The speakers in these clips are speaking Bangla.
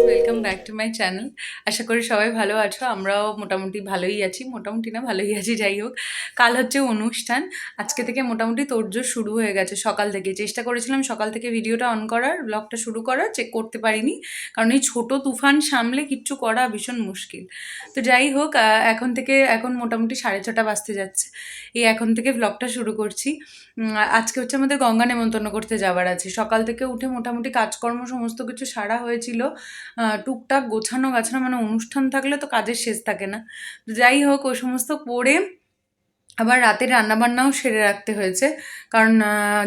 Welcome back to my channel. আশা করি সবাই ভালো আছো। আমরাও মোটামুটি ভালোই আছি, মোটামুটি না ভালোই আছি। যাই হোক, কাল হচ্ছে অনুষ্ঠান। আজকে থেকে মোটামুটি তোড়জোড় শুরু হয়ে গেছে। সকাল থেকে চেষ্টা করেছিলাম সকাল থেকে ভিডিওটা অন করার, ব্লগটা শুরু করার, চেক করতে পারিনি, কারণ এই ছোট তুফান সামলে কিচ্ছু করা ভীষণ মুশকিল। তো যাই হোক, এখন মোটামুটি 6:30 বাজতে যাচ্ছে। এই এখন থেকে ব্লগটা শুরু করছি। আজকে হচ্ছে আমাদের গঙ্গা নেমন্তন্ন করতে যাওয়ার আছে। সকাল থেকে উঠে মোটামুটি কাজকর্ম সমস্ত কিছু সারা হয়েছিল। টুকটাক গোছানো গাছানো, মানে অনুষ্ঠান থাকলে তো কাজের শেষ থাকে না। তো যাই হোক, ও সমস্ত করে আবার রাতের রান্নাবান্নাও সেরে রাখতে হয়েছে, কারণ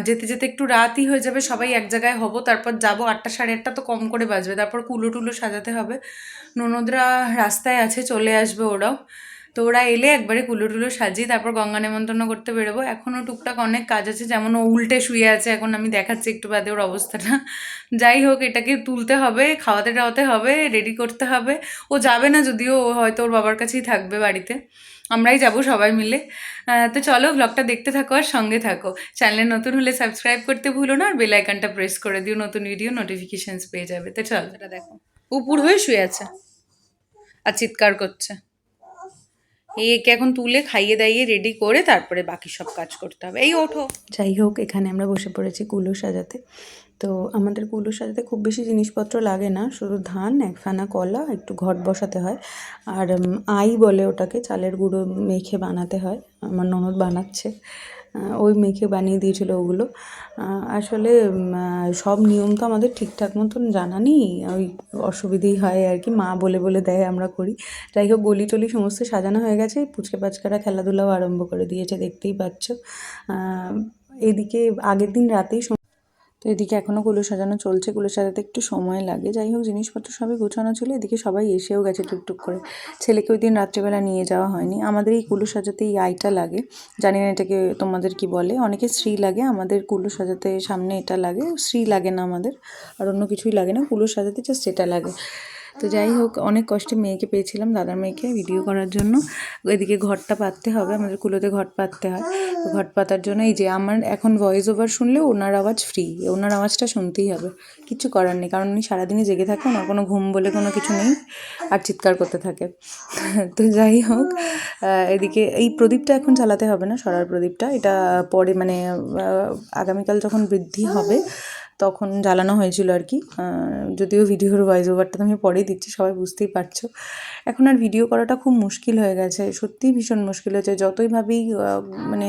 যেতে যেতে একটু রাতই হয়ে যাবে। সবাই এক জায়গায় হব, তারপর যাব 8টা 8:30 তো কম করে বাজবে। তারপর কুলো টুলো সাজাতে হবে। ননদরা রাস্তায় আছে, চলে আসবে ওরাও। তো ওরা এলে একবারে কুলো টুলো সাজিয়ে তারপর গঙ্গা নেমন্তন্ন করতে বেরোবো। এখনও টুকটাক অনেক কাজ আছে, যেমন ও উল্টে শুয়ে আছে এখন, আমি দেখাচ্ছি একটু বাদে ওর অবস্থাটা। যাই হোক, এটাকে তুলতে হবে, খাওয়াতে টাওয়াতে হবে, রেডি করতে হবে। ও যাবে না যদিও, ও হয়তো ওর বাবার কাছেই থাকবে বাড়িতে। আমরাই যাব সবাই মিলে। তো চলো, ব্লগটা দেখতে থাকো আর সঙ্গে থাকো। চ্যানেলে নতুন হলে সাবস্ক্রাইব করতে ভুলো না, আর বেল আইকনটা প্রেস করে দিও, নতুন ভিডিও নোটিফিকেশনস পেয়ে যাবে। তো চলো, এটা দেখো, উপুর হয়ে শুয়ে আছে আর চিৎকার করছে। একে এখন তুলে খাইয়ে দাইয়ে রেডি করে তারপরে বাকি সব কাজ করতে হবে। এই ওঠো। যাই হোক, এখানে আমরা বসে পড়েছি কুলো সাজাতে। তো আমাদের কুলো সাজাতে খুব বেশি জিনিসপত্র লাগে না, শুধু ধান, একখানা কলা, একটু ঘট বসাতে হয়, আর আই বলে ওটাকে, চালের গুঁড়ো মেখে বানাতে হয়। আমার ননদ বানাচ্ছে, ওই মেখে বানিয়ে দিয়েছিল ওগুলো। আসলে সব নিয়ম তো আমাদের ঠিকঠাক মতন জানা নেই, ওই অসুবিধেই হয় আর কি, মা বলে বলে দেয়, আমরা করি। যাই হোক, গলি টলি সমস্ত সাজানো হয়ে গেছে, পুচকে পাচকারা খেলাধুলাও আরম্ভ করে দিয়েছে, দেখতেই পাচ্ছ। এদিকে আগের দিন রাতেই তো এদিকে এখনও কুলো সাজানো চলছে, কুলো সাজাতে একটু সময় লাগে। যাই হোক, জিনিসপত্র সবই গোছানো ছিল, এদিকে সবাই এসেও গেছে টুকটুক করে। ছেলেকে ওই দিন রাত্রেবেলা নিয়ে যাওয়া হয়নি। আমাদের এই কুলো সাজাতে এই আইটা লাগে, জানি না এটাকে তোমাদের কি বলে, অনেকে শ্রী লাগে, আমাদের কুলো সাজাতে সামনে এটা লাগে, শ্রী লাগে না আমাদের, আর অন্য কিছুই লাগে না, কুলো সাজাতে জাস্ট এটা লাগে। তো যাই হোক, অনেক কষ্টে মেয়েকে পেয়েছিলাম, দাদার মেয়েকে, ভিডিও করার জন্য। এদিকে ঘরটা পাততে হবে, আমাদের কুলোতে ঘট পাততে হয়। তো ঘট পাতার জন্য এই যে আমার এখন ভয়েস ওভার শুনলেও ওনার আওয়াজ ফ্রি, ওনার আওয়াজটা শুনতেই হবে, কিছু করার নেই, কারণ উনি সারাদিনই জেগে থাকে, ওনার কোনো ঘুম বলে কোনো কিছু নেই, আর চিৎকার করতে থাকে। তো যাই হোক, এদিকে এই প্রদীপটা এখন চালাতে হবে না, সরার প্রদীপটা, এটা পরে মানে আগামীকাল যখন বৃদ্ধি হবে তখন জ্বালানো হয়েছিল আর কি। যদিও ভিডিওর ভয়েস ওভারটা তো আমি পরেই দিচ্ছি, সবাই বুঝতেই পারছো। এখন আর ভিডিও করাটা খুব মুশকিল হয়ে গেছে, সত্যিই ভীষণ মুশকিল হয়েছে। যতই ভাবি মানে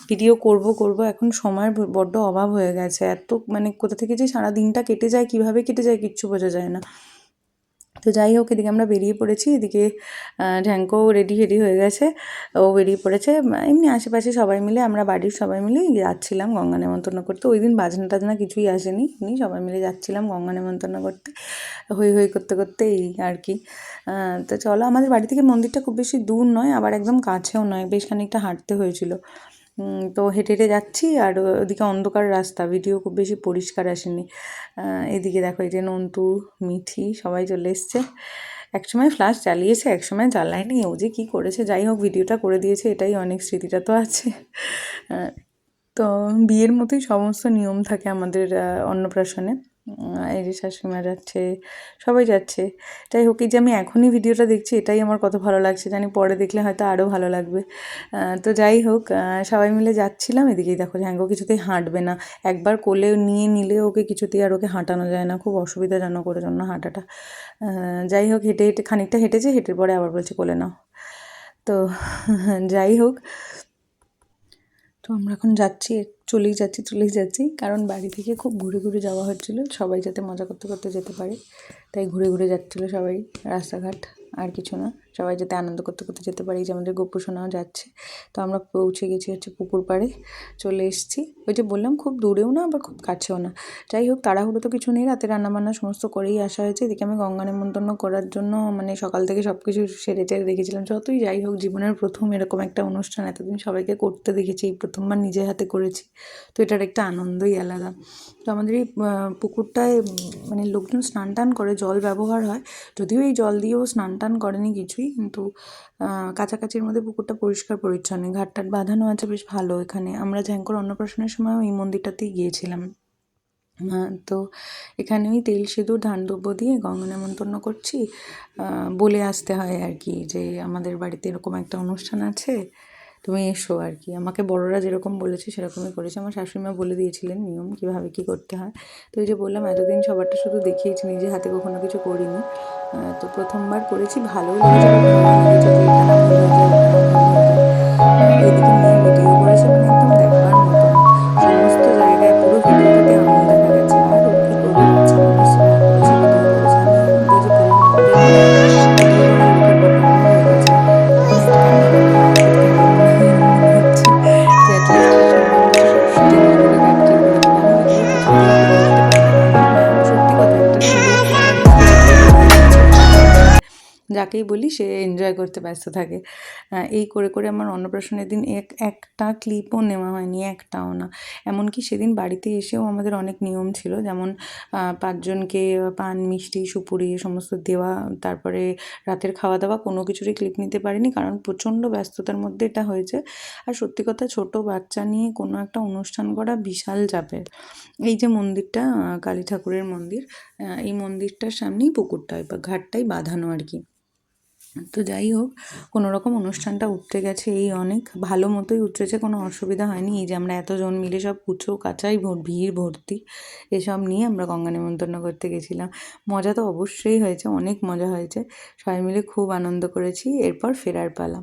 ভিডিও করব করব, এখন সময়ের বড্ড অভাব হয়ে গেছে। এত মানে কোথা থেকে যে সারা দিনটা কেটে যায়, কিভাবে কেটে যায় কিচ্ছু বোঝা যায় না। তো যাই হোক, এদিকে আমরা বেরিয়ে পড়েছি, এদিকে ঢ্যাঙ্কো রেডি হেডি হয়ে গেছে, ও বেরিয়ে পড়েছে। এমনি আশেপাশে সবাই মিলে, আমরা বাড়ির সবাই মিলে যাচ্ছিলাম গঙ্গা নেমন্তন্ন করতে। ওই দিন বাজনা টাজনা কিছুই আসেনি, এমনি সবাই মিলে যাচ্ছিলাম গঙ্গা নেমন্তন্ন করতে, হই হই করতে করতে, এই আর কি। তো চলো, আমাদের বাড়ি থেকে মন্দিরটা খুব বেশি দূর নয়, আবার একদম কাছেও নয়, বেশ খানিকটা হাঁটতে হয়েছিল। তো হেঁটে হেঁটে যাচ্ছি, আর ওদিকে অন্ধকার রাস্তা, ভিডিও খুব বেশি পরিষ্কার আসেনি। এদিকে দেখো, এই যে নন্টু, মিঠি সবাই চলে এসছে। একসময় ফ্ল্যাশ জ্বালিয়েছে, একসময় জ্বালায়নি, ও যে কী করেছে। যাই হোক, ভিডিওটা করে দিয়েছে, এটাই অনেক, স্মৃতিটা তো আছে। তো বিয়ের মতোই সমস্ত নিয়ম থাকে আমাদের অন্নপ্রাশনে। এই যে শাশুড়িমা যাচ্ছে, সবাই যাচ্ছে। যাই হোক, এই যে আমি এখনই ভিডিওটা দেখছি, এটাই আমার কত ভালো লাগছে জানি, পরে দেখলে হয়তো আরও ভালো লাগবে। তো যাই হোক, সবাই মিলে যাচ্ছিলাম। এদিকেই দেখো, ঝ্যাঙ্গো কিছুতেই হাঁটবে না, একবার কোলে নিয়ে নিলে ওকে কিছুতেই আর ওকে হাঁটানো যায় না, খুব অসুবিধাজনক ওর জন্য হাঁটাটা। যাই হোক, হেঁটে হেঁটে খানিকটা হেঁটেছে, হেঁটে পরে আবার বলছে কোলে নাও। তো যাই হোক, তো আমরা এখন যাচ্ছি, চলেই যাচ্ছি, কারণ বাড়ি থেকে খুব ঘুরে ঘুরে যাওয়া হচ্ছিলো, সবাই যাতে মজা করতে করতে যেতে পারে, তাই ঘুরে ঘুরে যাচ্ছিলো সবাই রাস্তাঘাট, আর কিছু না, সবাই যাতে আনন্দ করতে করতে যেতে পারে। এই যে আমাদের গোপু সোনাও যাচ্ছে। তো আমরা পৌঁছে গেছি হচ্ছে পুকুর পাড়ে, চলে এসেছি। ওই যে বললাম, খুব দূরেও না আবার খুব কাছেও না। যাই হোক, তাড়াহুড়ো তো কিছু নেই, রাতে রান্নাবান্না সমস্ত করেই আসা হয়েছে। এদিকে আমি গঙ্গা নেমন্তন্ন করার জন্য মানে সকাল থেকে সব কিছু সেরে টেরে রেখেছিলাম। যতই যাই হোক, জীবনের প্রথম এরকম একটা অনুষ্ঠান, এতদিন সবাইকে করতে দেখেছি, এই প্রথমবার নিজের হাতে করেছি, তো এটার একটা আনন্দই আলাদা। তো আমাদের এই পুকুরটায় মানে লোকজন স্নান টান করে, জল ব্যবহার হয়, যদিও এই জল দিয়েও স্নান টান করেনি কিছুই, কিন্তু কাছাকাছির মধ্যে পুকুরটা পরিষ্কার পরিচ্ছন্ন, ঘাট টাট বাঁধানো আছে, বেশ ভালো। এখানে আমরা ঝ্যাঙ্কোর অন্নপ্রাশনের সময়ও এই মন্দিরটাতেই গিয়েছিলাম। তো এখানে ওই তেল সিঁদুর ধান দুব্বো দিয়ে গঙ্গা নেমন্তন্ন করছি, বলে আসতে হয় আর কি যে আমাদের বাড়িতে এরকম একটা অনুষ্ঠান আছে, তুমি এসো আর কি। আমাকে বড়রা যেরকম বলেছে সেরকমই করেছে। আমার শাশুড়িমা বলে দিয়েছিলেন নিয়ম কীভাবে কী করতে হয়। তো এই যে বললাম এতদিন সবারটা শুধু দেখিয়েছি, নিজে হাতে কখনো কিছু করিনি। তো প্রথমবার করেছি, ভালোও লেগেছে আবার ভয়ও লেগেছে যে এটা না ভুল হয়ে যায় ওটা না ভুল হয়ে যায়। এদিকে মেয়ে ভিডিও করেছে, মানে একদম দেখবার মতন সমস্ত জায়গায় পুরো ভিডিওটাতে আঙুল দেখা গেছে। আর ও কী করবে, বাচ্চা মানুষ স্মাইল করেছে, ভিডিও করেছে। আমি ওই যে বললাম আমাদের ভিডিও করার লোকের বড্ড অভাব হয়ে গেছে, ক্যামেরাম্যানরা ওষুধ খাবে মনে হয়, এরকম মনে হচ্ছে যে অ্যাটলিস্ট সুন্দর মতো সব শুটিং ভিডিওটা ক্যাপচার করে দেবে। আমি এগুলো কিছুতেই করে উঠতে পারি না, কারণ সত্যি কথা একটা লোক ক্যামেরা নিয়ে যেতেই দৌড়ে যাচ্ছে ওখানে ওখানে, যাকেই বলি সে এনজয় করতে ব্যস্ত থাকে। এই করে করে আমার অন্নপ্রাশনের দিন একটা ক্লিপও নেওয়া হয়নি, একটাও না। এমনকি সেদিন বাড়িতে এসেও আমাদের অনেক নিয়ম ছিল, যেমন পাঁচজনকে পান মিষ্টি সুপুরি এ সমস্ত দেওয়া, তারপরে রাতের খাওয়া দাওয়া, কোনো কিছুরই ক্লিপ নিতে পারিনি কারণ প্রচণ্ড ব্যস্ততার মধ্যে এটা হয়েছে। আর সত্যি কথা ছোট বাচ্চা নিয়ে কোনো একটা অনুষ্ঠান করা বিশাল চাপের। এই যে মন্দিরটা কালী ঠাকুরের মন্দির, এই মন্দিরটার সামনেই পুকুরটায় বা ঘাটটাই বাঁধানো আর কি। তো যাই হোক, কোনো রকম অনুষ্ঠানটা উঠতে গেছে, এই অনেক ভালো মতোই উঠেছে, কোনো অসুবিধা হয়নি। এই যে আমরা এতজন মিলে সব কুচো কাচাই ভিড় ভর্তি, এসব নিয়ে আমরা গঙ্গা নেমন্তন্ন করতে গেছিলাম। মজা তো অবশ্যই হয়েছে, অনেক মজা হয়েছে, সবাই মিলে খুব আনন্দ করেছি। এরপর ফেরার পালা।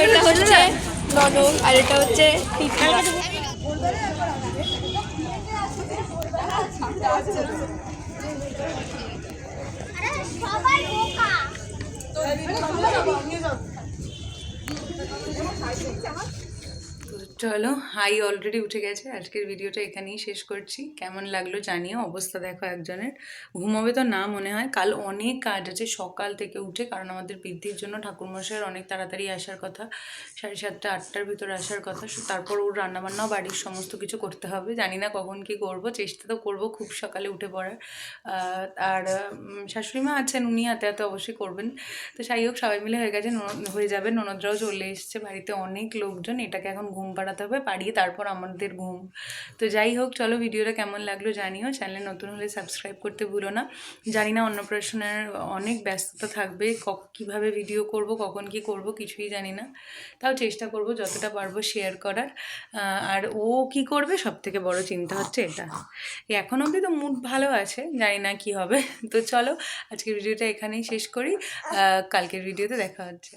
এটা হচ্ছে ননক আর এটা হচ্ছে চলো, হাই অলরেডি উঠে গেছে। আজকের ভিডিওটা এখানেই শেষ করছি। কেমন লাগলো জানিও। অবস্থা দেখো একজনের, ঘুমাবে তো না মনে হয়। কাল অনেক কাজ আছে সকাল থেকে উঠে, কারণ আমাদের বৃদ্ধির জন্য ঠাকুরমশাইয়ের অনেক তাড়াতাড়ি আসার কথা, 7:30 8টার ভিতরে আসার কথা। তারপর ওর রান্নাবান্নাও বাড়ির সমস্ত কিছু করতে হবে। জানি না কখন কি করব, চেষ্টা তো করব খুব সকালে উঠে পড়ার। আর শাশুড়িমা আছেন, উনি হাতে হাতে অবশ্যই করবেন। তো যাই হোক, সবাই মিলে হয়ে গেছে, হয়ে যাবে। ননদরাও চলে এসছে, বাড়িতে অনেক লোকজন। এটাকে এখন ঘুম পাড়াতে হবে, পাড়িয়ে তারপর আমাদের ঘুম। তো যাই হোক, চলো ভিডিওটা কেমন লাগলো জানিও। চ্যানেলে নতুন হলে সাবস্ক্রাইব করতে ভুলো না। জানি না অন্নপ্রাশনের অনেক ব্যস্ততা থাকবে, কীভাবে ভিডিও করব, কখন কি করব কিছুই জানি না। তাও চেষ্টা করব যতটা পারবো শেয়ার করার। আর ও কি করবে সব থেকে বড় চিন্তা হচ্ছে এটা। এখন অবধি তো মুড ভালো আছে, জানি না কি হবে। তো চলো আজকের ভিডিওটা এখানেই শেষ করি, কালকের ভিডিওতে দেখা হচ্ছে।